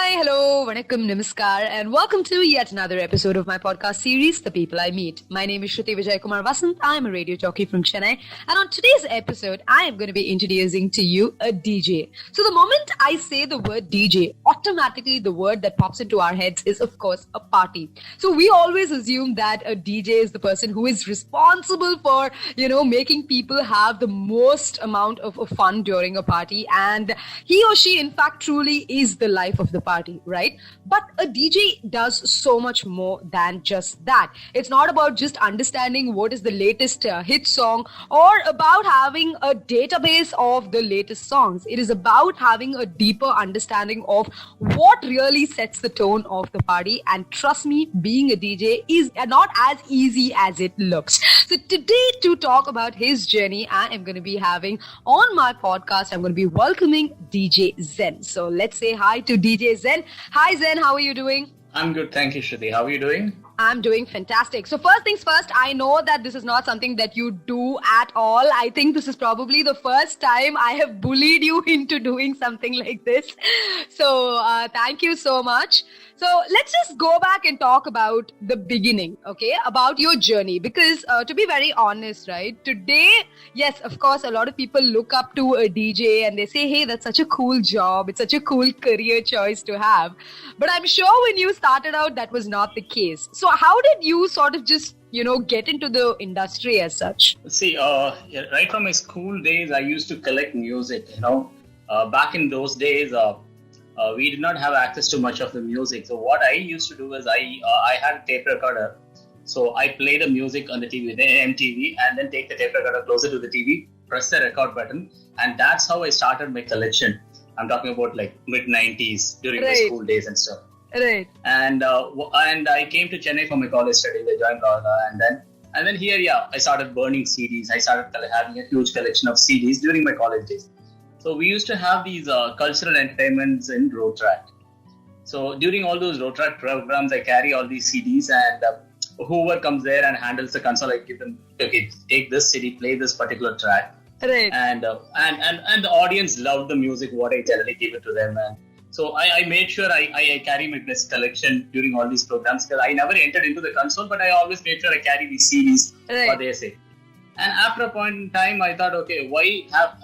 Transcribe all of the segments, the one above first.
Hi, hello, vanakkam, namaskar, and welcome to yet another episode of my podcast series, The People I Meet. My name is Shruti Vijay Kumar Vasant. I am a radio jockey from Chennai, and on today's episode, I am going to be introducing to you a DJ. So the moment I say the word DJ, automatically the word that pops into our heads is, of course, a party. So we always assume that a DJ is the person who is responsible for, making people have the most amount of fun during a party, and he or she, in fact, truly is the life of the party, right? But a DJ does so much more than just that. It's not about just understanding what is the latest hit song or about having a database of the latest songs. It is about having a deeper understanding of what really sets the tone of the party. And trust me, being a DJ is not as easy as it looks. So today, to talk about his journey, I am going to be having on my podcast, I'm going to be welcoming DJ Zen. So let's say hi to DJ Zen. Hi Zen, how are you doing? I'm good, thank you, Shruti. How are you doing? I'm doing fantastic. So first things first, I know that this is not something that you do at all. I think this is probably the first time I have bullied you into doing something like this. So thank you so much. So let's just go back and talk about the beginning, okay? About your journey. Because to be very honest, right? Today, yes, of course, a lot of people look up to a DJ and they say, hey, that's such a cool job. It's such a cool career choice to have. But I'm sure when you started out, that was not the case. So how did you sort of just, get into the industry as such? See, right from my school days, I used to collect music, Back in those days, we did not have access to much of the music. So what I used to do is I had a tape recorder. So I play the music on the TV, the MTV, and then take the tape recorder closer to the TV, press the record button. And that's how I started my collection. I'm talking about like mid-90s during my school days and stuff. Right. And I came to Chennai for my college studies. I joined Lala, and then here, I started burning CDs. I started having a huge collection of CDs during my college days. So we used to have these cultural entertainments in Road Track. So during all those Road Track programs, I carry all these CDs, and whoever comes there and handles the console, I give them, okay, take this CD, play this particular track. Right. And the audience loved the music, what I generally give it to them. And so I made sure I carry my best collection during all these programs, because I never entered into the console, but I always made sure I carry these CDs for their sake. And after a point in time, I thought, okay,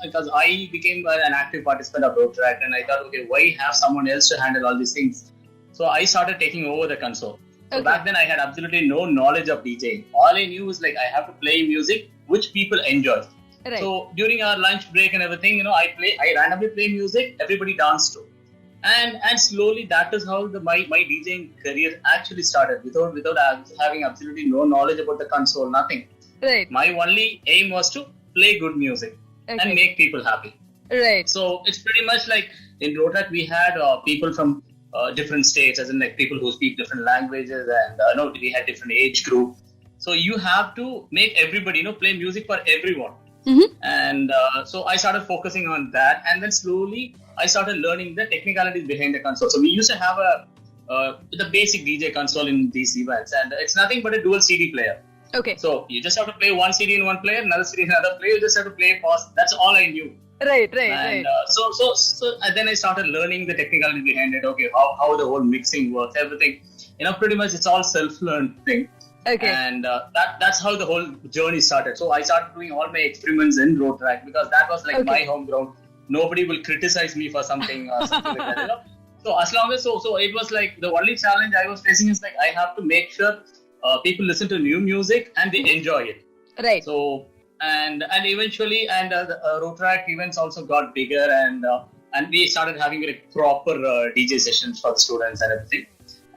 because I became an active participant of Road Track, and I thought, okay, why have someone else to handle all these things? So I started taking over the console. So back then I had absolutely no knowledge of DJing. All I knew was like I have to play music which people enjoy. Right. So during our lunch break and everything, I randomly play music, everybody dance to. And slowly that is how my DJing career actually started, without having absolutely no knowledge about the console, nothing. Right. My only aim was to play good music and make people happy. Right. So it's pretty much like in Road Track we had people from different states, as in like people who speak different languages, and we had different age group. So you have to make everybody play music for everyone. Mm-hmm. And so I started focusing on that, and then slowly I started learning the technicalities behind the console. So we used to have the basic DJ console in these events, and it's nothing but a dual CD player. Okay. So you just have to play one CD in one player, another CD in another player. You just have to play fast. That's all I knew. Right. And so then I started learning the technicalities behind it. Okay, how the whole mixing works, everything. Pretty much it's all self-learned thing. Okay. And that's how the whole journey started. So I started doing all my experiments in Road Track, because that was like my home ground. Nobody will criticize me for something or something like that. So as long as so it was like the only challenge I was facing is like I have to make sure people listen to new music and they enjoy it. Right. So and eventually the Road Track events also got bigger, and we started having like proper DJ sessions for the students and everything.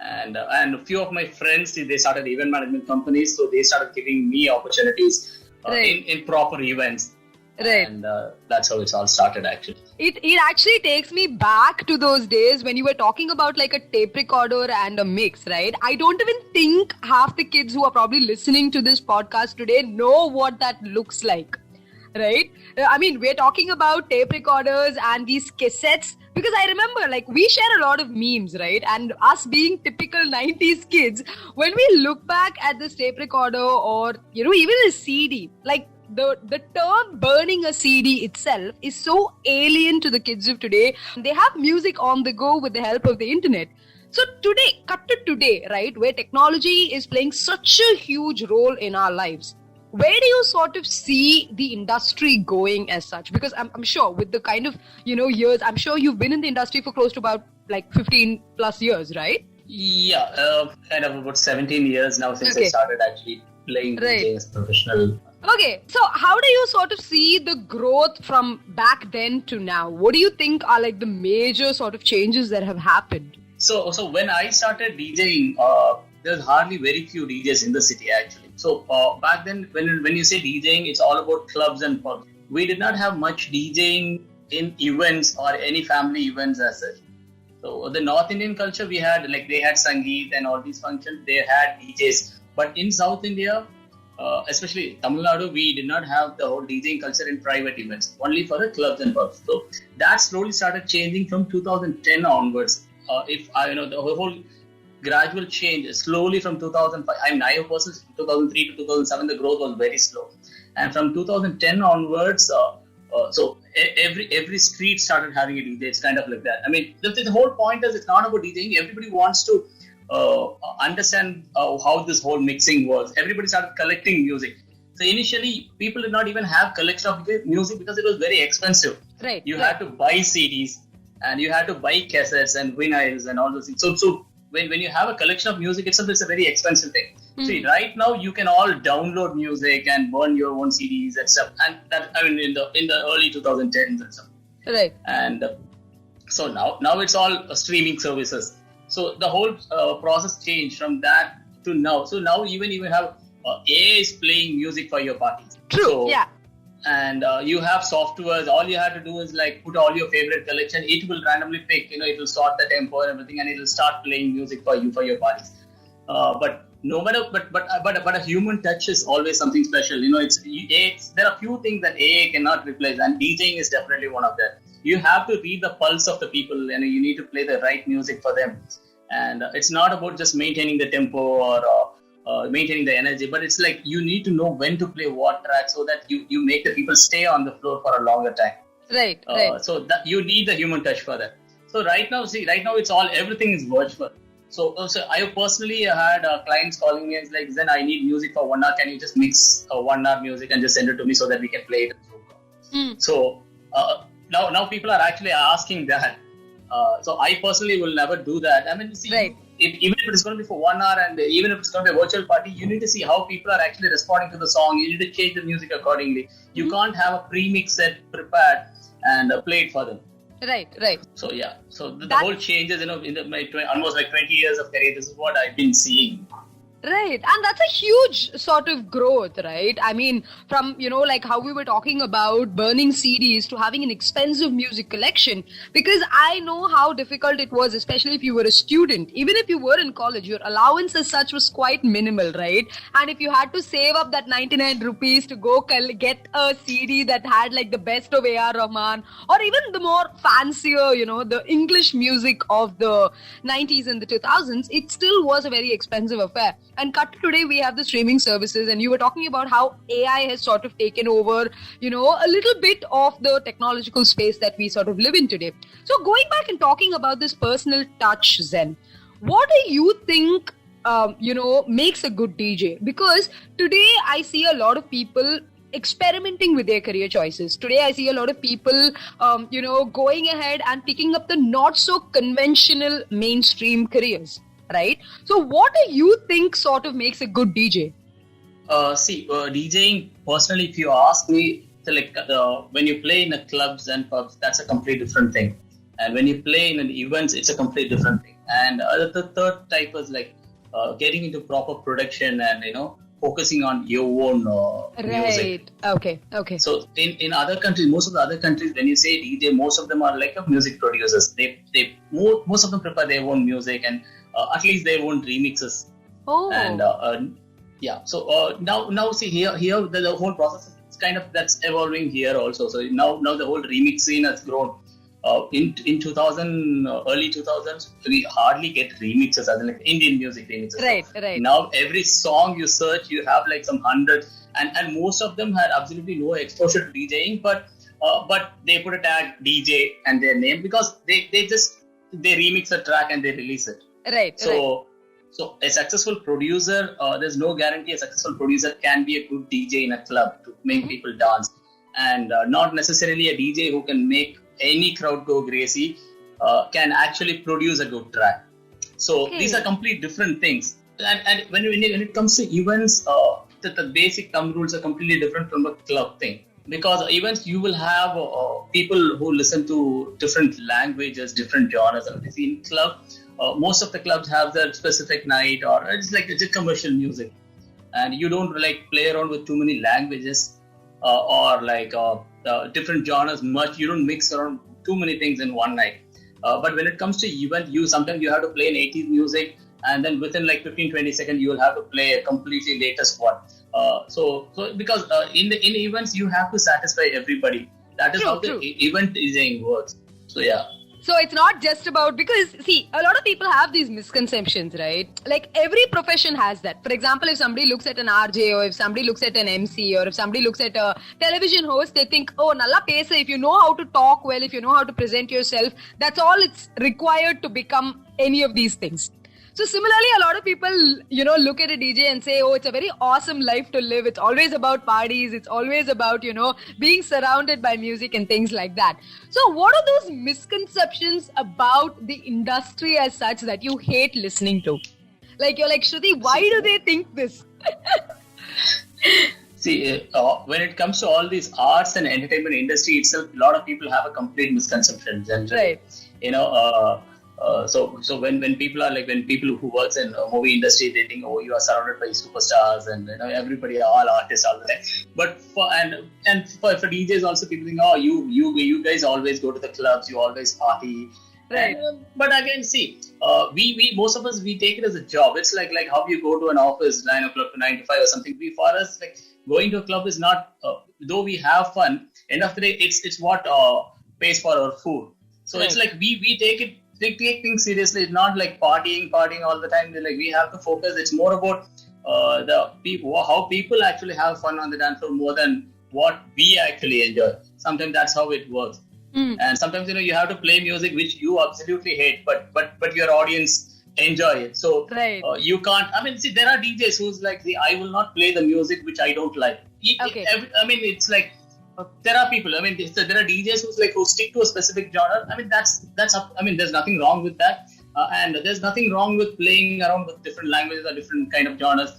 And a few of my friends, they started event management companies, so they started giving me opportunities in proper events. Right. And that's how it all started actually. It actually takes me back to those days when you were talking about like a tape recorder and a mix, right? I don't even think half the kids who are probably listening to this podcast today know what that looks like, right? I mean, we're talking about tape recorders and these cassettes, because I remember like we share a lot of memes, right? And us being typical 90s kids, when we look back at this tape recorder or, even a CD, like the term burning a CD itself is so alien to the kids of today. They have music on the go with the help of the internet. So today, cut to today, right, where technology is playing such a huge role in our lives. Where do you sort of see the industry going as such? Because I'm sure with the kind of, years, I'm sure you've been in the industry for close to about like 15 plus years, right? Yeah, kind of about 17 years now since I started actually playing DJ as professional. Okay, so how do you sort of see the growth from back then to now? What do you think are like the major sort of changes that have happened? So when I started DJing, there's hardly very few DJs in the city actually. So back then, when you say DJing, it's all about clubs and pubs. We did not have much DJing in events or any family events as such. So the North Indian culture, they had Sangeet and all these functions. They had DJs, but in South India, especially Tamil Nadu, we did not have the whole DJing culture in private events, only for the clubs and pubs. So that slowly started changing from 2010 onwards. The whole gradual change slowly from 2005. I personally, 2003 to 2007, the growth was very slow, and from 2010 onwards, so every street started having a DJ. It's kind of like that. I mean, the whole point is it's not about DJing. Everybody wants to understand how this whole mixing works. Everybody started collecting music. So initially, people did not even have collection of music because it was very expensive. Right. You had to buy CDs and you had to buy cassettes and vinyls and all those things. So when you have a collection of music itself, it's a very expensive thing. See, right now you can all download music and burn your own CDs and stuff. And that, I mean, in the early 2010s and stuff. Right. And so now it's all streaming services. So the whole process changed from that to now. So now even have AI is playing music for your parties. True. So, yeah. And you have softwares. All you have to do is like put all your favorite collection. It will randomly pick. It will sort the tempo and everything, and it will start playing music for you for your parties. But no matter, but a human touch is always something special. There are few things that AI cannot replace, and DJing is definitely one of them. You have to read the pulse of the people, and you need to play the right music for them. And it's not about just maintaining the tempo or maintaining the energy, but it's like you need to know when to play what track so that you make the people stay on the floor for a longer time. Right. So that you need the human touch for that. So right now it's all, everything is virtual. So I personally had clients calling me and like, Zen, I need music for 1 hour. Can you just mix 1 hour music and just send it to me so that we can play it? So now people are actually asking that. So I personally will never do that. I mean, see, even if it's going to be for 1 hour and even if it's going to be a virtual party, you need to see how people are actually responding to the song. You need to change the music accordingly. You can't have a pre-mix set prepared and play it for them. Right. So yeah, the whole changes, in my almost like 20 years of career, this is what I've been seeing. Right. And that's a huge sort of growth, right? I mean, from, like how we were talking about burning CDs to having an expensive music collection, because I know how difficult it was, especially if you were a student. Even if you were in college, your allowance as such was quite minimal, right? And if you had to save up that 99 rupees to go get a CD that had like the best of A.R. Rahman or even the more fancier, the English music of the 90s and the 2000s, it still was a very expensive affair. And cut to today, we have the streaming services, and you were talking about how AI has sort of taken over, a little bit of the technological space that we sort of live in today. So going back and talking about this personal touch, Zen, what do you think, makes a good DJ? Because today I see a lot of people experimenting with their career choices. Today I see a lot of people, going ahead and picking up the not so conventional mainstream careers. Right? So what do you think sort of makes a good DJ? DJing, personally, if you ask me, when you play in the clubs and pubs, that's a completely different thing. And when you play in events, it's a completely different thing. And the third type is like getting into proper production and, focusing on your own music. Okay. So in other countries, most of the other countries, when you say DJ, most of them are like music producers. Most of them prepare their own music and at least their own remixes. Oh. And so now see here the whole process is kind of that's evolving here also. So now the whole remix scene has grown. In 2000, early 2000s, we hardly get remixes, as in like Indian music remixes. Right. Now every song you search, you have like some hundreds, and most of them had absolutely no exposure to DJing, but they put a tag DJ and their name because they remix a track and they release it. Right. So a successful producer, there's no guarantee a successful producer can be a good DJ in a club to make people dance, and not necessarily a DJ who can make any crowd go crazy can actually produce a good track. So these are complete different things. And when it comes to events, the basic thumb rules are completely different from a club thing. Because events, you will have people who listen to different languages, different genres. And in club, most of the clubs have their specific night, or it's a commercial music, and you don't play around with too many languages or different genres much. You don't mix around too many things in one night. But when it comes to event, sometimes you have to play an 80s music, and then within 15-20 seconds you will have to play a completely latest one. So because in events you have to satisfy everybody. That is how the event DJing works. So yeah. So it's not just about, because see, a lot of people have these misconceptions, right? Like every profession has that. For example, if somebody looks at an RJ, or if somebody looks at an MC, or if somebody looks at a television host, they think, oh, nalla pesa, if you know how to talk well, if you know how to present yourself, that's all it's required to become any of these things. So similarly, a lot of people, look at a DJ and say, oh, it's a very awesome life to live. It's always about parties. It's always about, being surrounded by music and things like that. So what are those misconceptions about the industry as such that you hate listening to? Like, you're like, Shruti, why do they think this? See, when it comes to all these arts and entertainment industry itself, a lot of people have a complete misconception. Right. So when people are when people who works in movie industry, they think, oh, you are surrounded by superstars and everybody are all artists all the time. But for DJs also, people think, oh, you guys always go to the clubs, you always party. Right. But again, see, we most of us, we take it as a job. It's like how you go to an office 9 o'clock to 9 to 5 or something. For us, going to a club is not, though we have fun, end of the day, it's what pays for our food. So It's we take things seriously. It's not like partying all the time. We have to focus. It's more about the people, how people actually have fun on the dance floor more than what we actually enjoy. Sometimes that's how it works. And sometimes you have to play music which you absolutely hate, but your audience enjoy it. So you can't. I mean, see, there are DJs who's I will not play the music which I don't like. Okay. It's there are people. I mean, there are DJs who stick to a specific genre. I mean, that's up. I mean, there's nothing wrong with that, and there's nothing wrong with playing around with different languages or different kind of genres.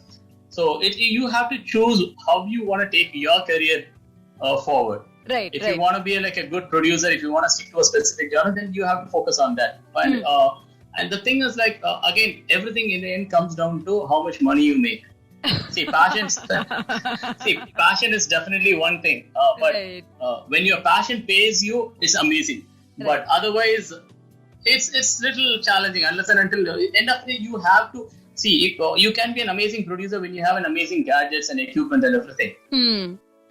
So you have to choose how you want to take your career forward. Right. If you want to be a good producer, if you want to stick to a specific genre, then you have to focus on that. And the thing is, again, everything in the end comes down to how much money you make. See, passion is definitely one thing, but when your passion pays you, it's amazing. Right. But otherwise, it's little challenging unless and until end of the day you have to see. You can be an amazing producer when you have an amazing gadgets and equipment and everything.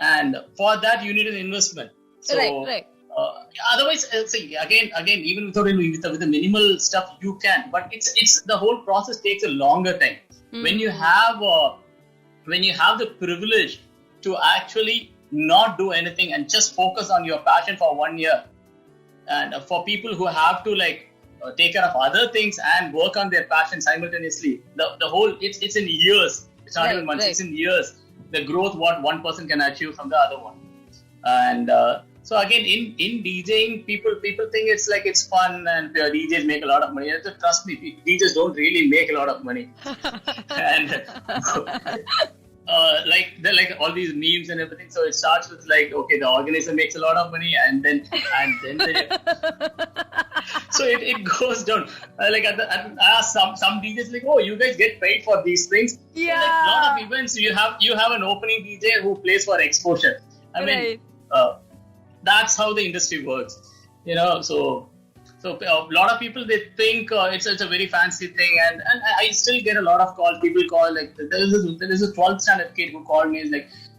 And for that, you need an investment. So, right. Otherwise, see, again, even with the minimal stuff, you can. But it's the whole process takes a longer time. When you have the privilege to actually not do anything and just focus on your passion for 1 year, and for people who have to take care of other things and work on their passion simultaneously, the whole it's in years. It's not even months. It's in years. The growth what one person can achieve from the other one, and so again in DJing, people think it's fun and DJs make a lot of money. Trust me, DJs don't really make a lot of money, and they're all these memes and everything. So it starts with okay, the organizer makes a lot of money, and then so it goes down. Some DJs oh, you guys get paid for these things. Yeah. So, a lot of events you have an opening DJ who plays for exposure. I mean, that's how the industry works. So a lot of people, they think it's a very fancy thing, and I still get a lot of calls. People call there is a 12th standard kid who called me, is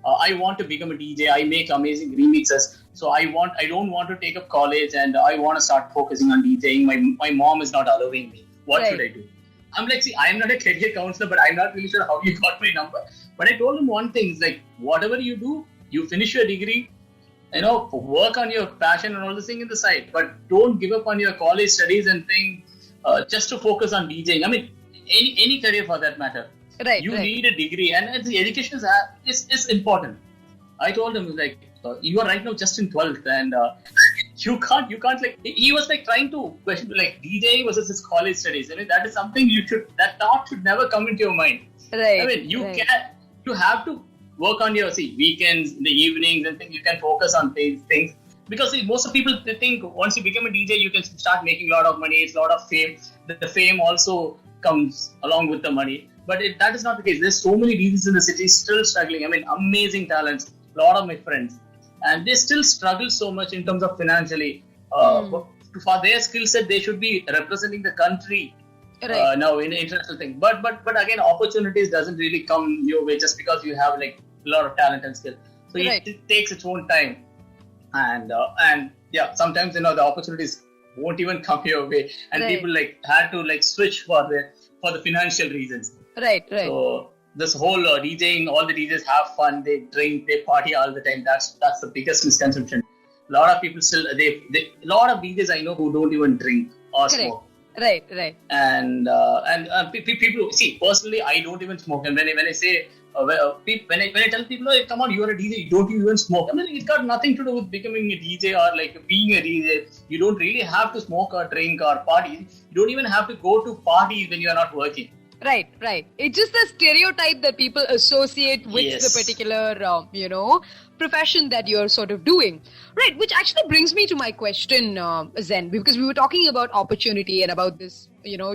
I want to become a DJ. I make amazing remixes. So I don't want to take up college, and I want to start focusing on DJing. My mom is not allowing me. What should I do? I'm like, see, I'm not a career counselor, but I'm not really sure how you got my number. But I told him one thing, it's like, whatever you do, you finish your degree, work on your passion and all this thing in the side, but don't give up on your college studies and think just to focus on DJing. I mean, any career for that matter. Right. You need a degree, and the education is important. I told him, like, you are right now just in 12th, and you can't like, he was like trying to question like DJing versus his college studies. I mean, that is something that thought should never come into your mind. Right. I mean, you have to work on your weekends, in the evenings, and think you can focus on things. Because most of people, they think once you become a DJ, you can start making a lot of money. It's a lot of fame. The fame also comes along with the money. But that is not the case. There's so many DJs in the city still struggling. I mean, amazing talents. A lot of my friends. And they still struggle so much in terms of financially. For their skill set, they should be representing the country now in international thing. But again, opportunities doesn't really come your way just because you have like a lot of talent and skill. So it takes its own time. And sometimes the opportunities won't even come your way, and people like had to like switch for the financial reasons. Right. So this whole DJing, all the DJs have fun, they drink, they party all the time. That's the biggest misconception. A lot of people still a lot of DJs I know who don't even drink or smoke. Right. And people see, personally, I don't even smoke. And when I say when I tell people, oh, come on, you are a DJ, you don't even smoke. I mean, it's got nothing to do with becoming a DJ or like being a DJ. You don't really have to smoke or drink or party. You don't even have to go to parties when you are not working. Right. It's just the stereotype that people associate with the particular, profession that you're sort of doing. Right, which actually brings me to my question, Zen, because we were talking about opportunity and about this,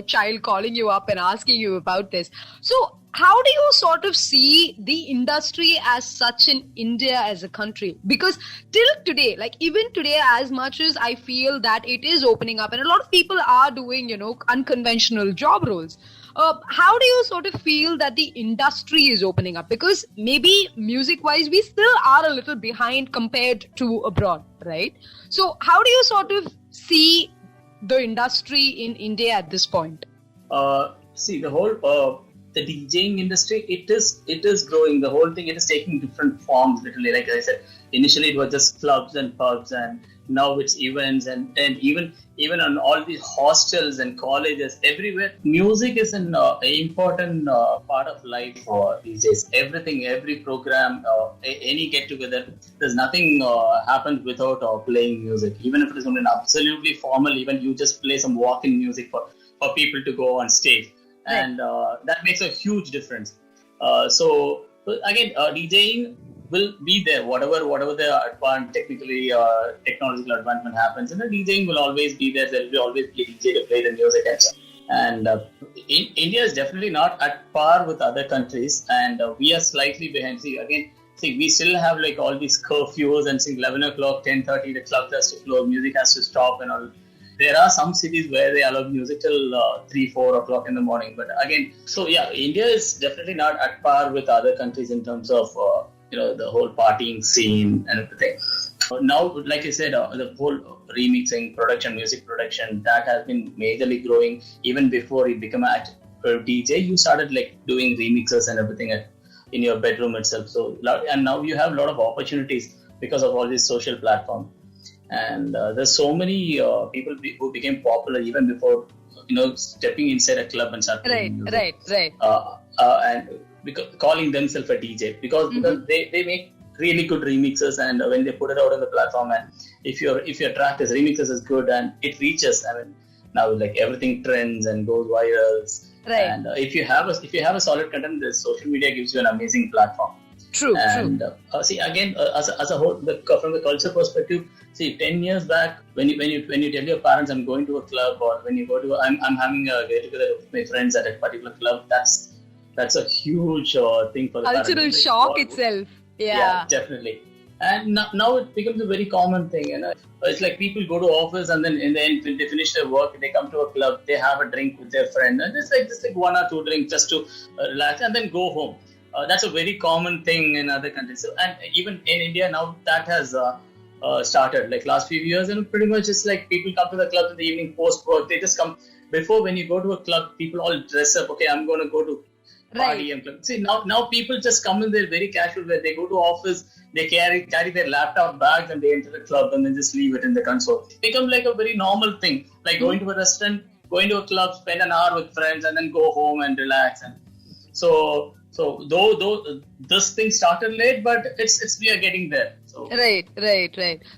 child calling you up and asking you about this. So how do you sort of see the industry as such in India as a country? Because till today, like even today, as much as I feel that it is opening up and a lot of people are doing, unconventional job roles, how do you sort of feel that the industry is opening up? Because maybe music-wise, we still are a little behind compared to abroad, right? So how do you sort of see the industry in India at this point? See, the whole the DJing industry, it is growing. The whole thing, it is taking different forms. Literally, like I said, initially it was just clubs and pubs, and now it's events and even on all these hostels and colleges, everywhere. Music is an important part of life these days. Everything, every program, any get together, there's nothing happens without playing music. Even if it is an absolutely formal event, you just play some walk-in music for people to go on stage. And that makes a huge difference. So again, DJing will be there, whatever the technological advancement happens, and the DJing will always be there. There will always be a DJ to play the music and so. And India is definitely not at par with other countries, and we are slightly behind. We still have like all these curfews, and 11 o'clock, 10:30, the club has to close, music has to stop, and all. There are some cities where they allow music till 3-4 o'clock in the morning. But again, India is definitely not at par with other countries in terms of the whole partying scene and everything. Now, like I said, the whole remixing production, music production, that has been majorly growing. Even before you become a DJ, you started like doing remixes and everything in your bedroom itself. So, and now you have a lot of opportunities because of all these social platforms. And there's so many people who became popular even before stepping inside a club and start playing music. Right. And calling themselves a DJ because they make really good remixes, and when they put it out on the platform, and if your track is remixes is good and it reaches, I mean, now like everything trends and goes viral. Right. And if you have a solid content, the social media gives you an amazing platform. True. And again, as a whole, from the culture perspective, 10 years back, when you tell your parents, I'm going to a club, or when you go to I'm having a get together with my friends at a particular club, that's a huge thing for the cultural parents. shock itself. Yeah, definitely. And now it becomes a very common thing. It's like people go to office, and then in the end, when they finish their work, they come to a club, they have a drink with their friend, and it's like 1 or 2 drinks just to relax, and then go home. That's a very common thing in other countries. So, and even in India now, that has started, like last few years, and pretty much it's like people come to the club in the evening post work. They just come. Before, when you go to a club, people all dress up. Okay, I'm going to go to party and club. See, now people just come in there very casual wear. They go to office, they carry their laptop bags, and they enter the club and then just leave it in the console. It becomes like a very normal thing, like going to a restaurant, going to a club, spend an hour with friends, and then go home and relax. And so though this thing started late, but it's we are getting there. So. Right.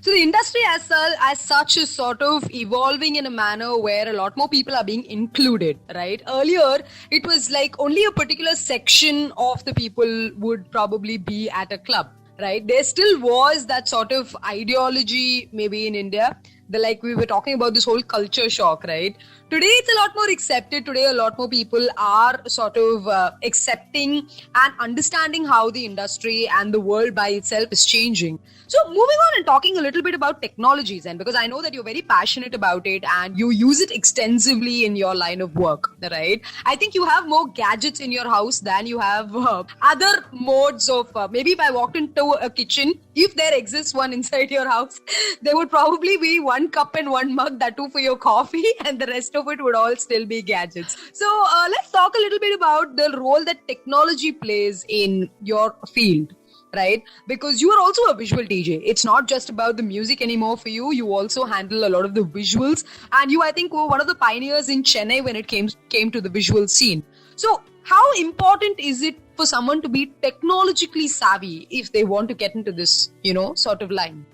So the industry as such is sort of evolving in a manner where a lot more people are being included, right? Earlier, it was like only a particular section of the people would probably be at a club, right? There still was that sort of ideology maybe in India. Like we were talking about this whole culture shock, right? Today, it's a lot more accepted. Today, a lot more people are sort of accepting and understanding how the industry and the world by itself is changing. So moving on and talking a little bit about technologies, and because I know that you're very passionate about it and you use it extensively in your line of work, right? I think you have more gadgets in your house than you have other modes of, maybe if I walked into a kitchen, if there exists one inside your house, there would probably be one cup and one mug, that too for your coffee, and the rest of it would all still be gadgets. So let's talk a little bit about the role that technology plays in your field, right? Because you are also a visual DJ. It's not just about the music anymore for you. You also handle a lot of the visuals, and you, I think, were one of the pioneers in Chennai when it came to the visual scene. So how important is it for someone to be technologically savvy if they want to get into this, sort of line?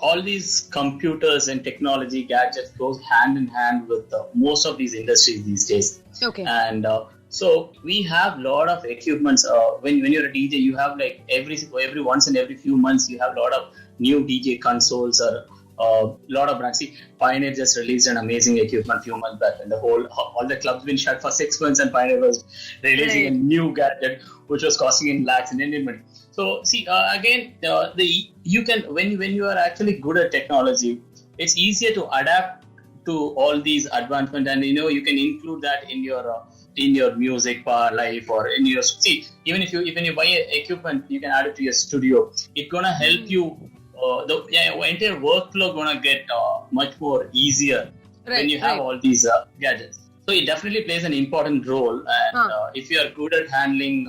All these computers and technology gadgets goes hand in hand with most of these industries these days. Okay. And so we have a lot of equipments. When you're a DJ, you have like every once in every few months, you have a lot of new DJ consoles or a lot of brands. See, Pioneer just released an amazing equipment a few months back, and all the clubs been shut for 6 months, and Pioneer was releasing a new gadget which was costing in lakhs in Indian money. So see, again, you can when you are actually good at technology, it's easier to adapt to all these advancements, and you can include that in your music life, or in your even if you buy equipment, you can add it to your studio. It's gonna help you. The entire workflow gonna get much more easier when you have all these gadgets. So it definitely plays an important role, and if you are good at handling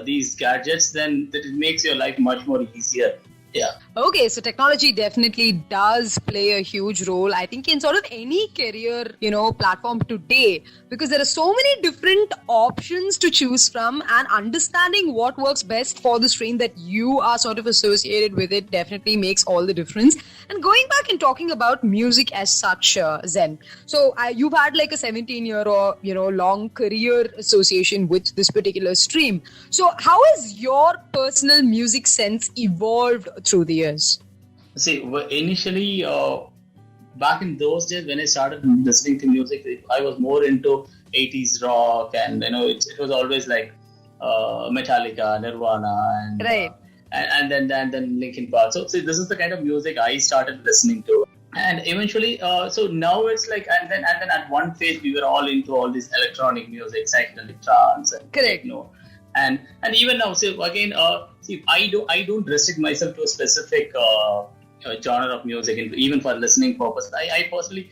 these gadgets, then it makes your life much more easier. Yeah. Okay, so technology definitely does play a huge role, I think, in sort of any career, platform today, because there are so many different options to choose from, and understanding what works best for the stream that you are sort of associated with it definitely makes all the difference. And going back and talking about music as such, Zen. So you've had like a 17-year or, long career association with this particular stream. So how has your personal music sense evolved through the years? See, initially, back in those days when I started listening to music, I was more into 80s rock, and it was always like Metallica, Nirvana, and and then Linkin Park. So see, this is the kind of music I started listening to, and eventually, so now it's like, and then at one phase we were all into all this electronic music, psychedelic trance, and techno. And even now, so again, I don't restrict myself to a specific genre of music, even for listening purpose. I personally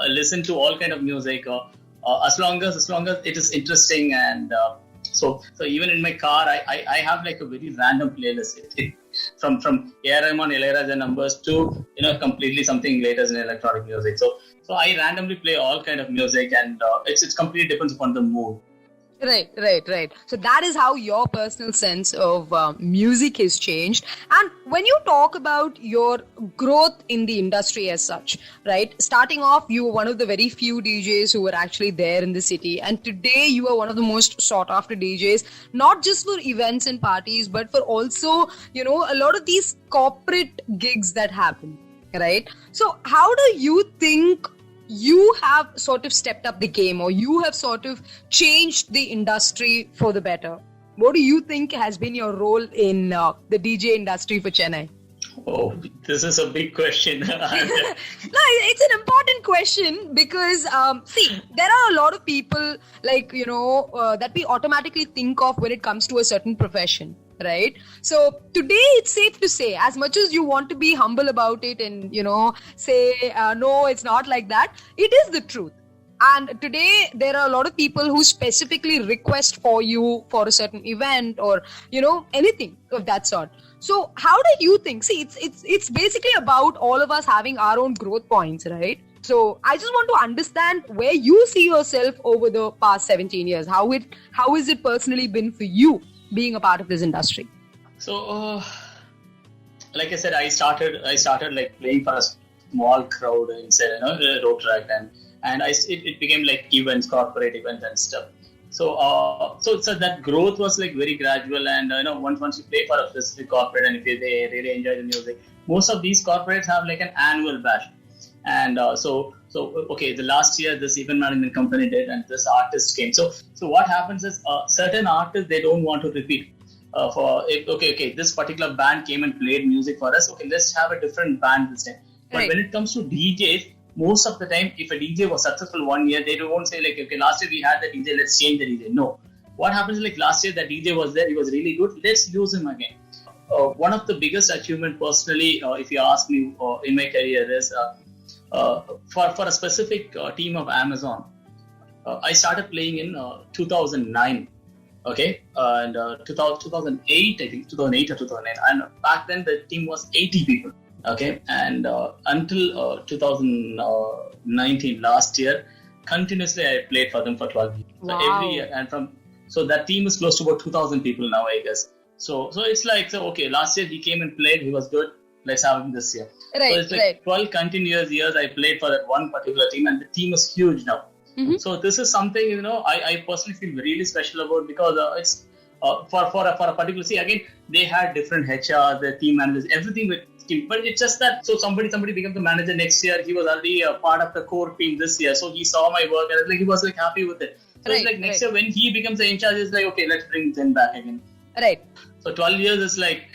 listen to all kind of music as long as it is interesting, and so even in my car, I have like a very random playlist. From A.R. Rahman, Ilayaraja numbers to completely something latest in electronic music. So I randomly play all kind of music, and it's completely depends upon the mood. Right. So that is how your personal sense of music has changed. And when you talk about your growth in the industry as such, right? Starting off, you were one of the very few DJs who were actually there in the city. And today you are one of the most sought after DJs, not just for events and parties, but for also, a lot of these corporate gigs that happen, right? So how do you think you have sort of stepped up the game, or you have sort of changed the industry for the better? What do you think has been your role in the DJ industry for Chennai? Oh, this is a big question. No, it's an important question because, there are a lot of people like, that we automatically think of when it comes to a certain profession, right? So today it's safe to say, as much as you want to be humble about it and, say, no, it's not like that, it is the truth. And today there are a lot of people who specifically request for you for a certain event or, anything of that sort. So how do you think? See, it's basically about all of us having our own growth points, right? So I just want to understand where you see yourself over the past 17 years. How is it personally been for you being a part of this industry? So, like I said, I started like playing for a small crowd inside, road track, and it became like events, corporate events and stuff. So, so that growth was like very gradual, and once you play for a specific corporate, and if they really enjoy the music, most of these corporates have like an annual bash. And so okay, the last year this event management company did, and this artist came. So what happens is certain artists, they don't want to repeat. Okay, this particular band came and played music for us. Okay, let's have a different band this time. But right. When it comes to DJs, most of the time, if a DJ was successful one year, they won't say like, okay, last year we had the DJ, let's change the DJ. No. What happens is like last year the DJ was there, he was really good, let's use him again. One of the biggest achievement personally, if you ask me, in my career is for a specific team of Amazon. I started playing in 2009. Okay, and 2008, I think 2008 or 2009, and back then the team was 80 people. Okay, and until 2019, last year, continuously I played for them for 12 years. Wow. So every year, so that team is close to about 2,000 people now, I guess. So it's like, okay, last year he came and played, he was good. Let's have him this year. Right, so it's like 12 continuous years I played for that one particular team, and the team is huge now. Mm-hmm. So this is something I personally feel really special about, because it's for a particular. See, again, they had different HR, the team managers, everything with team. But it's just that somebody becomes the manager next year. He was already a part of the core team this year, so he saw my work and he was like happy with it. So it's like next year when he becomes the in charge, it's like, okay, let's bring Zen back again. Right. So 12 years is like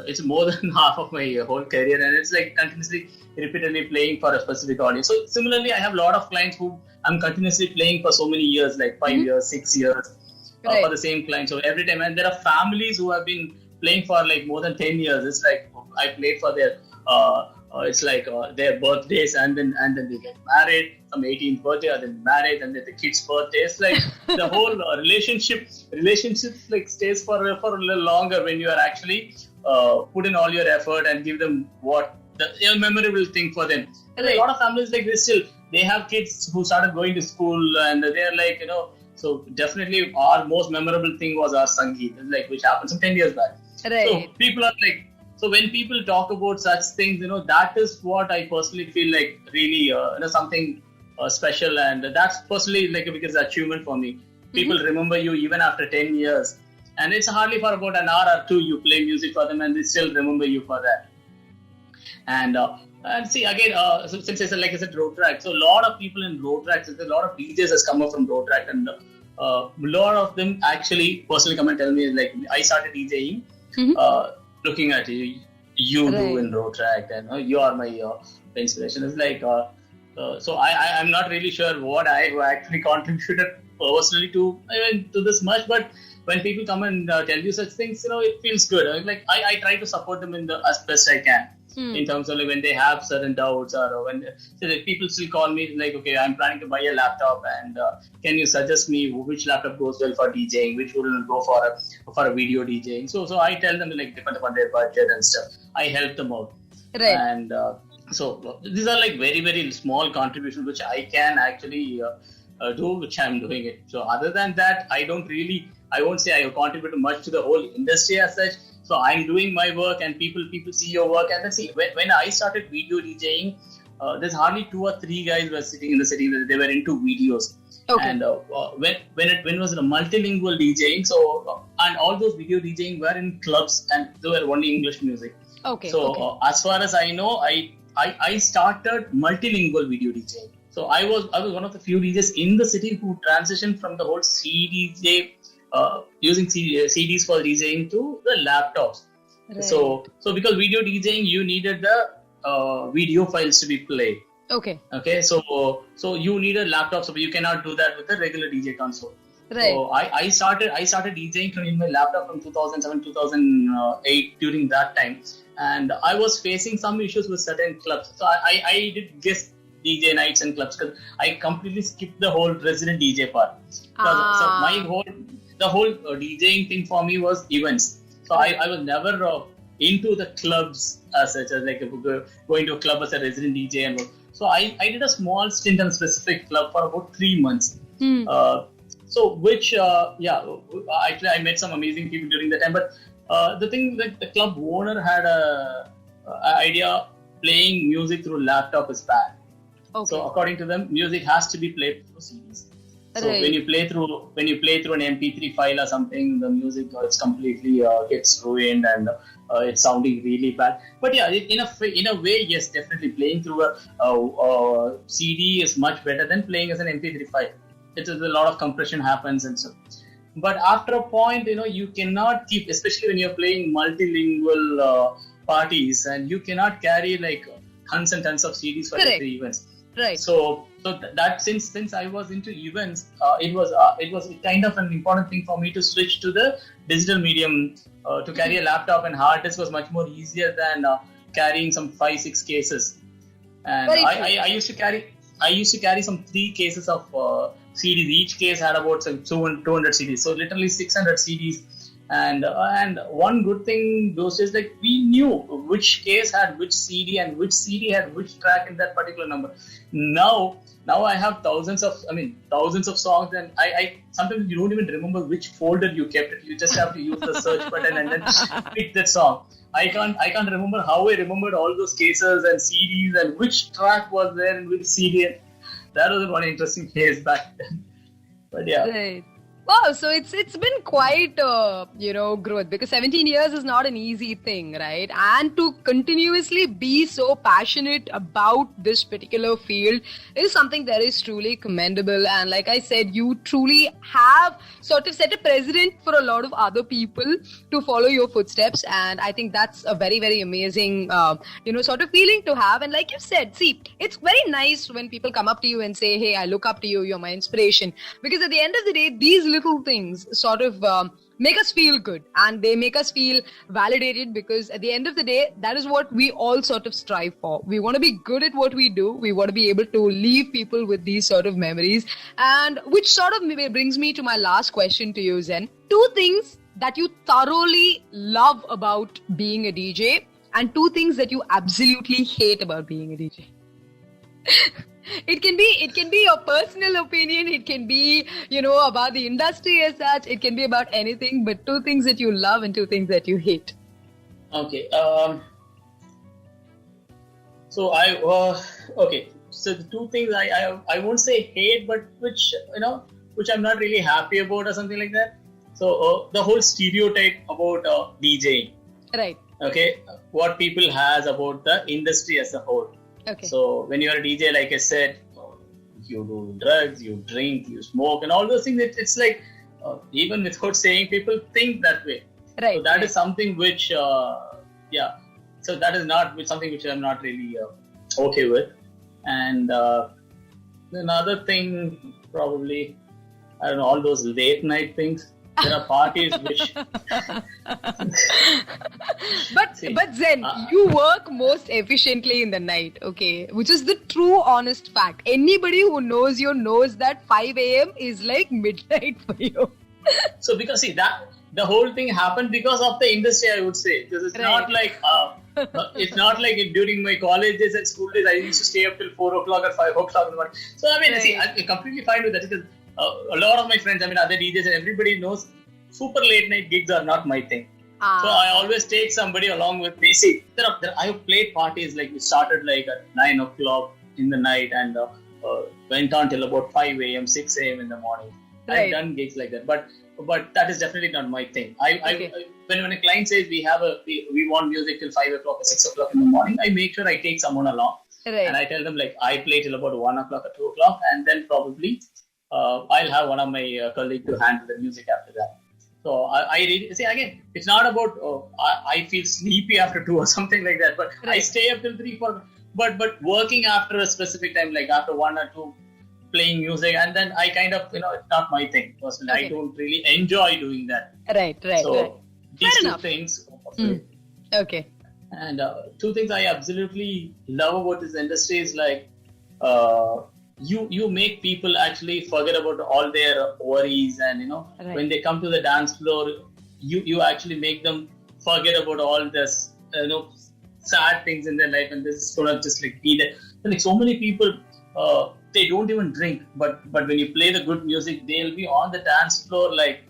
it's more than half of my whole career, and it's like continuously, repeatedly playing for a specific audience. So similarly, I have a lot of clients who I'm continuously playing for so many years, like 5 years, 6 years, for the same client. So every time, and there are families who have been playing for like more than 10 years. It's like I played for their their birthdays, and then they get married. Some 18th birthday, or then married, and then the kid's birthday. It's like the whole relationship like stays for a little longer when you are actually put in all your effort and give them what the memorable thing for them. And a lot of families like this still, they have kids who started going to school, and they're like, so definitely our most memorable thing was our Sangeet, like, which happened some 10 years back. Right. So people are like, so when people talk about such things, that is what I personally feel like really, something special, and that's personally like a biggest achievement for me. People remember you even after 10 years, and it's hardly for about an hour or two you play music for them, and they still remember you for that. And see, again, so since I said, like I said, road track, so a lot of people in road tracks, a lot of DJs has come up from road track, and a lot of them actually personally come and tell me, like, I started DJing looking at you do in road track, and you are my inspiration. It's like, so I'm not really sure what I actually contributed personally to this much, but when people come and tell you such things, it feels good. Like I try to support them as best I can. In terms of like when they have certain doubts, or when people still call me like, okay, I'm planning to buy a laptop, and can you suggest me which laptop goes well for DJing, which will go for a video DJing. So I tell them, like, depend upon their budget and stuff. I help them out. Right. And so these are like very, very small contributions which I can actually do, which I'm doing it. So other than that, I won't say I contribute much to the whole industry as such. So I'm doing my work, and people see your work, and then see, when I started video DJing, there's hardly 2 or 3 guys were sitting in the city where they were into videos. Okay. And when it was a multilingual DJing, so and all those video DJing were in clubs, and they were only English music. Okay. So as far as I know, I started multilingual video DJing. So I was one of the few DJs in the city who transitioned from the whole CDJ. Using CDs for DJing to the laptops. Right. So because video DJing, you needed the video files to be played. Okay. So you need a laptop, so you cannot do that with a regular DJ console. Right. So I started DJing in my laptop from 2007 2008 during that time, and I was facing some issues with certain clubs. So I did guest DJ nights and clubs because I completely skipped the whole resident DJ part. So the whole DJing thing for me was events. So I was never into the clubs as such, as like going to a club as a resident DJ and all. So I did a small stint in a specific club for about 3 months. Actually I met some amazing people during that time. But the thing that the club owner had a idea, playing music through laptop is bad. Okay. So according to them, music has to be played through CDs. So when you play through an MP3 file or something, the music it's completely gets ruined and it's sounding really bad. But yeah, in a way, yes, definitely playing through a CD is much better than playing as an MP3 file. It's a lot of compression happens and so. But after a point, you cannot keep, especially when you're playing multilingual parties, and you cannot carry like tons and tons of CDs for every events. Right. So that since I was into events, it was kind of an important thing for me to switch to the digital medium. To carry a laptop and hard disk was much more easier than carrying some 5-6 cases. And I used to carry some 3 cases of CDs. Each case had about some 200 CDs. So literally 600 CDs. And one good thing those days, like we knew which case had which CD and which CD had which track in that particular number. Now I have thousands of songs, and I sometimes you don't even remember which folder you kept it. You just have to use the search button and then pick that song. I can't remember how I remembered all those cases and CDs and which track was there in which CD. That was one interesting case back then. But yeah. Right. Wow, so it's been quite growth, because 17 years is not an easy thing, right? And to continuously be so passionate about this particular field is something that is truly commendable. And like I said, you truly have sort of set a precedent for a lot of other people to follow your footsteps. And I think that's a very, very amazing, sort of feeling to have. And like you said, see, it's very nice when people come up to you and say, hey, I look up to you, you're my inspiration. Because at the end of the day, these little things sort of make us feel good, and they make us feel validated, because at the end of the day, that is what we all sort of strive for. We want to be good at what we do. We want to be able to leave people with these sort of memories. And which sort of brings me to my last question to you, Zen. 2 things that you thoroughly love about being a DJ, and 2 things that you absolutely hate about being a DJ. It can be your personal opinion. It can be, about the industry as such. It can be about anything, but 2 things that you love and 2 things that you hate. Okay. So the 2 things I won't say hate, but which I'm not really happy about or something like that. So the whole stereotype about DJing. Right. Okay. What people has about the industry as a whole. Okay. So when you're a DJ, like I said, you do drugs, you drink, you smoke, and all those things. It's like even without saying, people think that way. Right. So that is something which, So that is not something which I'm not really okay with. And another thing, probably, I don't know, all those late night things. There are parties which... But Zen, you work most efficiently in the night, okay? Which is the true, honest fact. Anybody who knows you knows that 5 a.m. is like midnight for you. So because, see, that the whole thing happened because of the industry, I would say. Because it's not like... it's not like during my college days and school days, I used to stay up till 4 o'clock or 5 o'clock in the morning. So, see, I'm completely fine with that, because a lot of my friends, other DJs and everybody knows super late night gigs are not my thing. So I always take somebody along with me. See, I have played parties like we started like at 9 o'clock in the night and went on till about 5 a.m., 6 a.m. in the morning. Right. I've done gigs like that, but that is definitely not my thing. When a client says we want music till 5 o'clock or 6 o'clock in the morning, I make sure I take someone along. Right. And I tell them like I play till about 1 o'clock or 2 o'clock, and then probably I'll have one of my colleagues to handle the music after that. So I really see, again, it's not about I feel sleepy after 2 or something like that, but right. I stay up till 3, 4. But working after a specific time, like after 1 or 2, playing music, and then I kind of, it's not my thing personally. Okay. I don't really enjoy doing that. Right. So these Fair two enough. things. Okay. And two things I absolutely love about this industry is like you make people actually forget about all their worries, and Right. when they come to the dance floor, you actually make them forget about all this sad things in their life, and this is sort of just like be there. Like so many people, they don't even drink, but when you play the good music, they'll be on the dance floor like.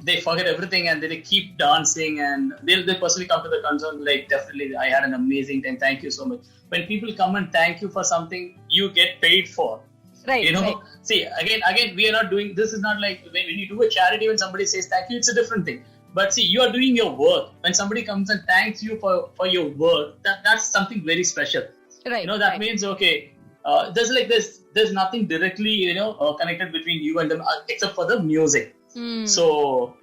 They forget everything and they keep dancing, and they'll personally come to the concert like, definitely I had an amazing time, thank you so much. When people come and thank you for something you get paid for, Right. Right. see, again we are not doing, this is not like when you do a charity, when somebody says thank you, it's a different thing. But see, you are doing your work. When somebody comes and thanks you for your work, that's something very special. Right. That right. means, okay, there's nothing directly connected between you and them except for the music. So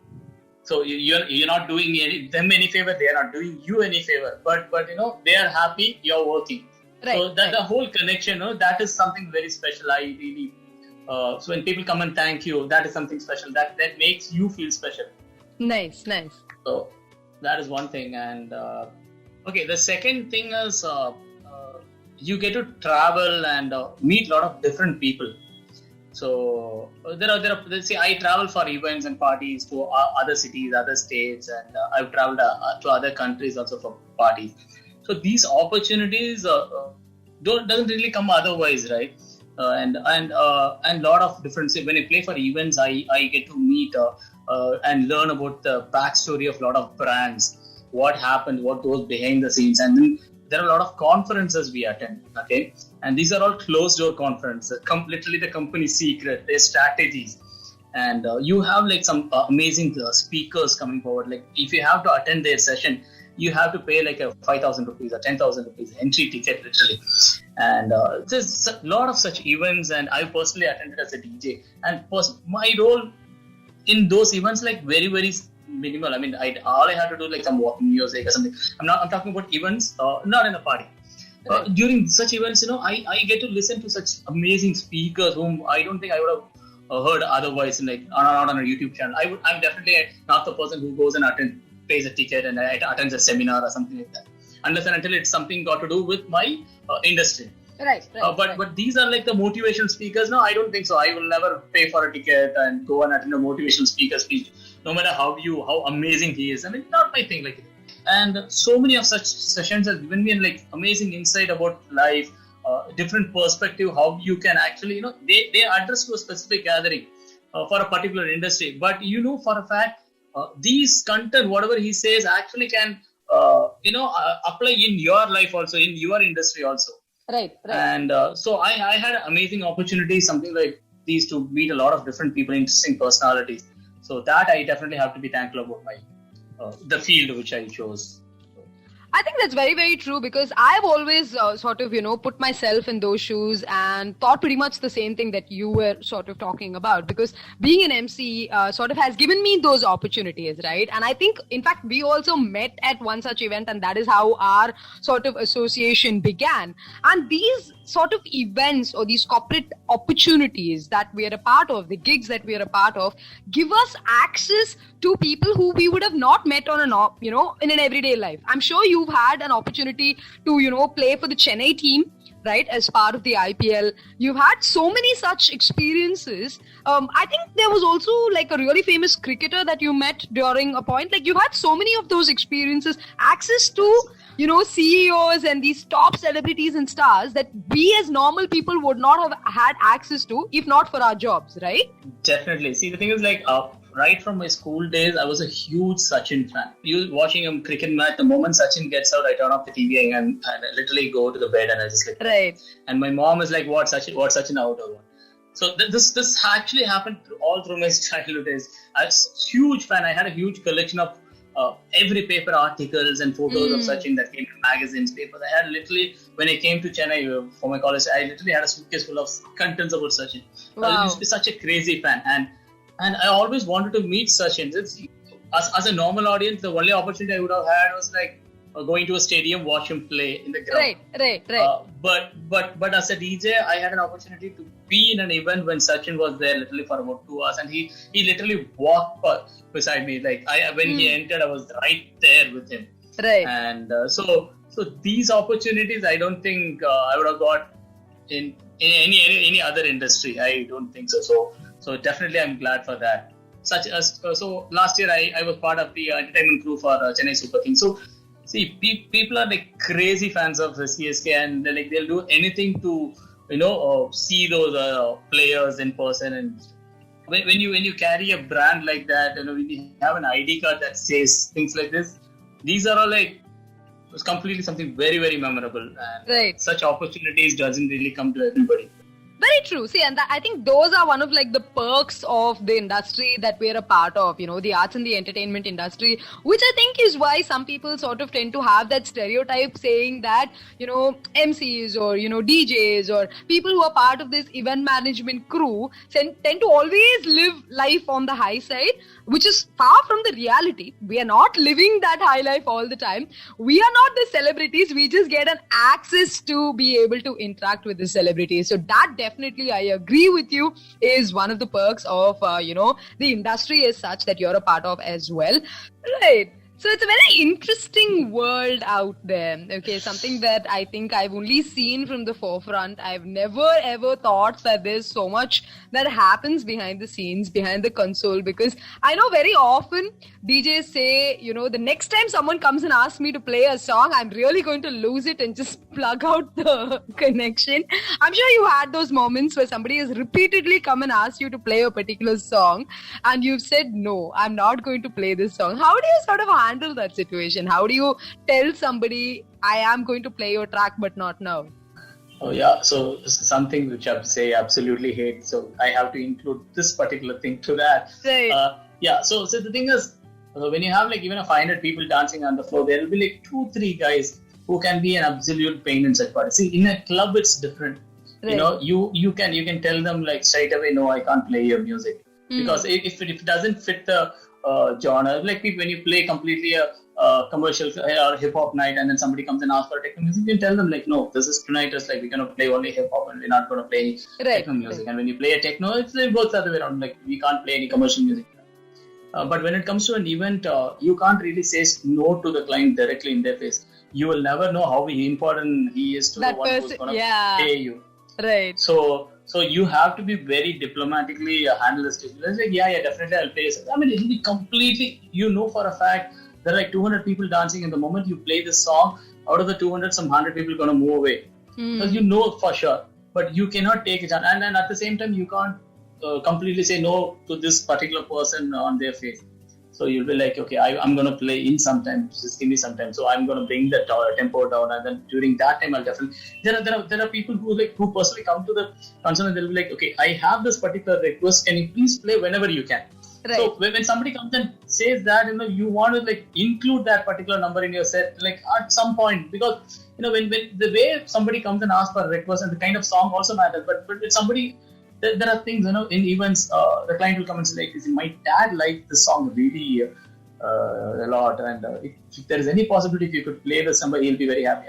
you're not doing them any favor, they are not doing you any favor, but they are happy, you're working. Right, so that right. the whole connection, that is something very special. I really so when people come and thank you, that is something special, that makes you feel special. Nice. So that is one thing. And okay, the second thing is you get to travel and meet a lot of different people. So see, I travel for events and parties to other cities, other states, and I've traveled to other countries also for parties. So these opportunities doesn't really come otherwise, right? And lot of different. When I play for events, I get to meet and learn about the backstory of a lot of brands, what happened, what goes behind the scenes, and then there are a lot of conferences we attend, okay? And these are all closed door conferences, literally the company secret, their strategies. And you have like some amazing speakers coming forward. Like if you have to attend their session, you have to pay like a 5,000 rupees or 10,000 rupees entry ticket, literally. And there's a lot of such events, and I personally attended as a DJ. And my role in those events, like very, very minimal. I mean, all I had to do like some music or something. I'm talking about events, not in a party. Right. During such events, I get to listen to such amazing speakers whom I don't think I would have heard otherwise, like not on a YouTube channel. I'm definitely not the person who goes and pays a ticket and attends a seminar or something like that, unless and until it's something got to do with my industry. Right. But these are like the motivational speakers. No, I don't think so. I will never pay for a ticket and go and attend a motivational speaker speech, no matter how amazing he is. I mean, not my thing. Like, and so many of such sessions have given me like amazing insight about life, different perspective, how you can actually, they address to a specific gathering for a particular industry. But for a fact, these content, whatever he says, actually can, apply in your life also, in your industry also. Right. And so I had an amazing opportunity, something like these, to meet a lot of different people, interesting personalities. So that I definitely have to be thankful about my the field which I chose. I think that's very, very true, because I've always sort of, put myself in those shoes and thought pretty much the same thing that you were sort of talking about, because being an MC sort of has given me those opportunities, right? And I think, in fact, we also met at one such event, and that is how our sort of association began. And these sort of events or these corporate opportunities that we are a part of, the gigs that we are a part of, give us access to people who we would have not met on in an everyday life. I'm sure you've had an opportunity to, play for the Chennai team, right, as part of the IPL. You've had so many such experiences. I think there was also like a really famous cricketer that you met during a point. Like, you've had so many of those experiences, access to, CEOs and these top celebrities and stars that we as normal people would not have had access to if not for our jobs, right? Definitely. See, the thing is like, right from my school days, I was a huge Sachin fan. Watching a cricket match, the moment Sachin gets out, I turn off the TV and I literally go to the bed and I just like, right. And my mom is like, what Sachin out or what? So this actually happened all through my childhood days. I was a huge fan. I had a huge collection of every paper articles and photos of Sachin that came in magazines, papers. I had literally, when I came to Chennai for my college, I literally had a suitcase full of contents about Sachin. Wow. I used to be such a crazy fan, and I always wanted to meet Sachin. As a normal audience, the only opportunity I would have had was like going to a stadium, watch him play in the ground. Right. But as a DJ, I had an opportunity to be in an event when Sachin was there literally for about 2 hours, and he literally walked beside me. Like when he entered, I was right there with him. Right. And so these opportunities, I don't think I would have got in any other industry. I don't think so. So definitely, I'm glad for that. Such as so last year, I was part of the entertainment crew for Chennai Super Kings. So see, people are like crazy fans of the CSK, and they'll do anything to see those players in person. And when you carry a brand like that, when you have an ID card that says things like this, these are all like it's completely something very, very memorable. And such opportunities doesn't really come to everybody. Very true. See, and I think those are one of like the perks of the industry that we're a part of, the arts and the entertainment industry, which I think is why some people sort of tend to have that stereotype saying that, MCs or, DJs or people who are part of this event management crew tend to always live life on the high side, which is far from the reality. We are not living that high life all the time. We are not the celebrities. We just get an access to be able to interact with the celebrities. So that definitely, I agree with you, is one of the perks of, the industry as such that you're a part of as well. Right. So it's a very interesting world out there. Okay, something that I think I've only seen from the forefront. I've never ever thought that there's so much that happens behind the scenes, behind the console, because I know very often DJs say, the next time someone comes and asks me to play a song, I'm really going to lose it and just plug out the connection. I'm sure you had those moments where somebody has repeatedly come and asked you to play a particular song and you've said, no, I'm not going to play this song. How do you sort of handle that situation? How do you tell somebody, I am going to play your track but not now? Oh yeah, so this is something which I say absolutely hate. So I have to include this particular thing to that. Right. So the thing is, when you have like even 500 people dancing on the floor, there will be like 2-3 guys who can be an absolute pain in such parties. See, in a club it's different. Right. You can tell them like straight away, no, I can't play your music because if it doesn't fit the genre, like when you play completely a commercial or hip hop night, and then somebody comes and asks for techno music, you can tell them like, no, this is tonight is like we're gonna play only hip hop and we're not gonna play techno music. And when you play a techno, it's like both the other way around. Like we can't play any commercial music. But when it comes to an event, you can't really say no to the client directly in their face. You will never know how important he is to that the one person, who's gonna pay you. Right. So you have to be very diplomatically handle the situation. It's like, yeah, definitely I'll play. I mean, it'll be completely, for a fact, there are like 200 people dancing, and the moment you play this song, out of the 200, some 100 people are going to move away. Because you know for sure. But you cannot take it. And at the same time, you can't completely say no to this particular person on their face. So you'll be like, okay, I'm going to play in sometime. Just give me some time. So I'm going to bring the tempo down, and then during that time, I'll definitely. There are people who personally come to the concert and they'll be like, okay, I have this particular request. Can you please play whenever you can? Right. So when somebody comes and says that, you want to like include that particular number in your set, like at some point, because when the way somebody comes and asks for a request and the kind of song also matters. But with somebody. There are things, in events, the client will come and say, like, my dad liked this song really a lot, and if there is any possibility if you could play this number, he'll be very happy.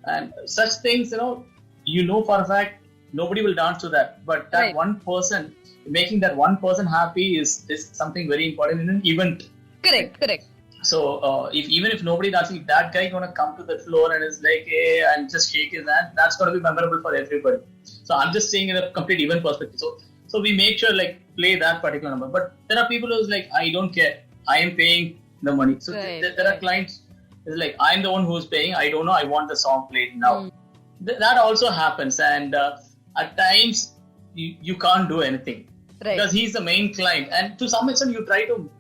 And such things, for a fact, nobody will dance to that. But that one person, making that one person happy is something very important in an event. Correct. So even if nobody dancing, that guy gonna come to the floor and is like, hey, and just shake his hand, that's gonna be memorable for everybody. So I'm just saying in a complete event perspective. So we make sure like play that particular number. But there are people who's like, I don't care. I am paying the money. So there are clients who's like, I'm the one who's paying. I don't know. I want the song played now. That also happens. And at times you can't do anything because he's the main client. And to some extent you try to,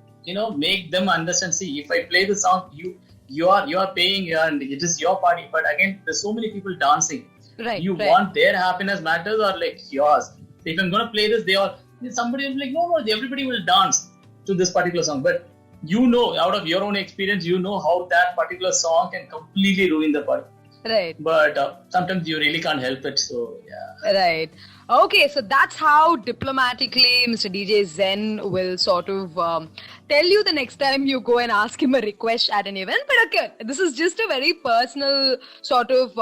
make them understand. See, if I play the song, you are paying and it is your party. But again, there's so many people dancing. You want their happiness matters or like yours. If I'm gonna play this, somebody will be like, no, everybody will dance to this particular song. But out of your own experience, how that particular song can completely ruin the party. Right. But sometimes you really can't help it. So yeah. Right. Okay, so that's how diplomatically Mr. DJ Zen will sort of tell you the next time you go and ask him a request at an event. But again, this is just a very personal sort of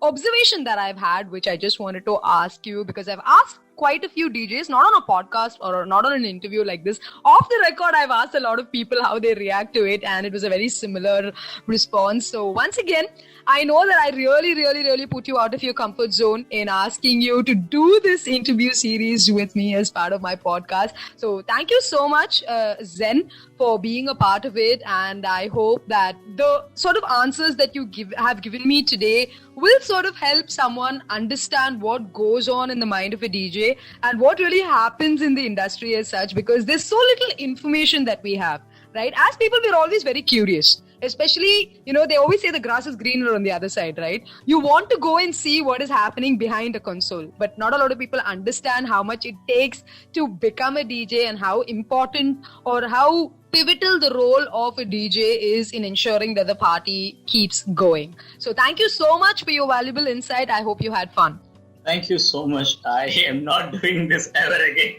observation that I've had, which I just wanted to ask you, because I've asked quite a few DJs, not on a podcast or not on an interview like this. Off the record, I've asked a lot of people how they react to it, and it was a very similar response. So once again, I know that I really put you out of your comfort zone in asking you to do this interview series with me as part of my podcast. So thank you so much, Zen, for being a part of it. And I hope that the sort of answers that you have given me today will sort of help someone understand what goes on in the mind of a DJ and what really happens in the industry as such, because there's so little information that we have, right? As people, we're always very curious. Especially, they always say the grass is greener on the other side, right? You want to go and see what is happening behind a console, but not a lot of people understand how much it takes to become a DJ and how important or how pivotal the role of a DJ is in ensuring that the party keeps going. So thank you so much for your valuable insight. I hope you had fun. Thank you so much. I am not doing this ever again.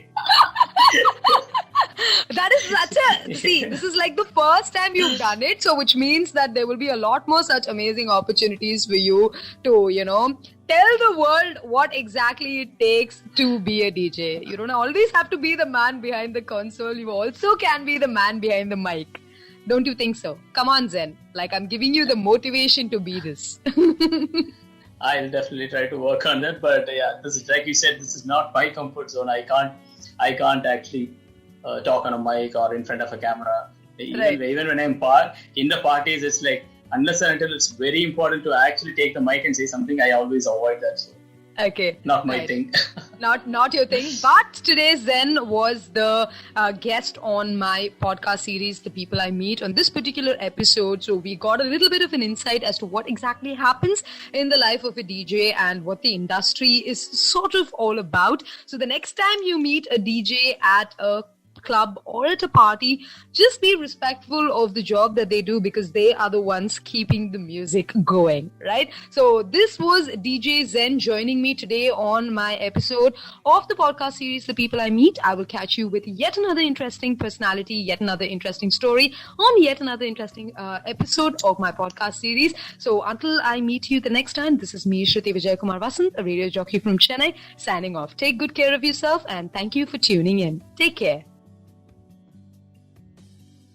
That is such see, this is like the first time you've done it, so which means that there will be a lot more such amazing opportunities for you to, tell the world what exactly it takes to be a DJ. You don't always have to be the man behind the console. You also can be the man behind the mic. Don't you think so? Come on, Zen. Like, I'm giving you the motivation to be this. I'll definitely try to work on that. But yeah, this is, like you said, this is not my comfort zone. I can't actually talk on a mic or in front of a camera. Even when I'm in the parties, it's like, unless and until it's very important to actually take the mic and say something, I always avoid that. So okay. Not my thing. Not your thing. But today Zen was the guest on my podcast series, The People I Meet, on this particular episode. So we got a little bit of an insight as to what exactly happens in the life of a DJ and what the industry is sort of all about. So the next time you meet a DJ at a club or at a party, just be respectful of the job that they do, because they are the ones keeping the music going, right? So this was DJ Zen joining me today on my episode of the podcast series, The People I Meet. I will catch you with yet another interesting personality, yet another interesting story on yet another interesting episode of my podcast series. So until I meet you the next time, this is me, Shruti Vijaykumar Vasant, a radio jockey from Chennai, signing off. Take good care of yourself and thank you for tuning in. Take care.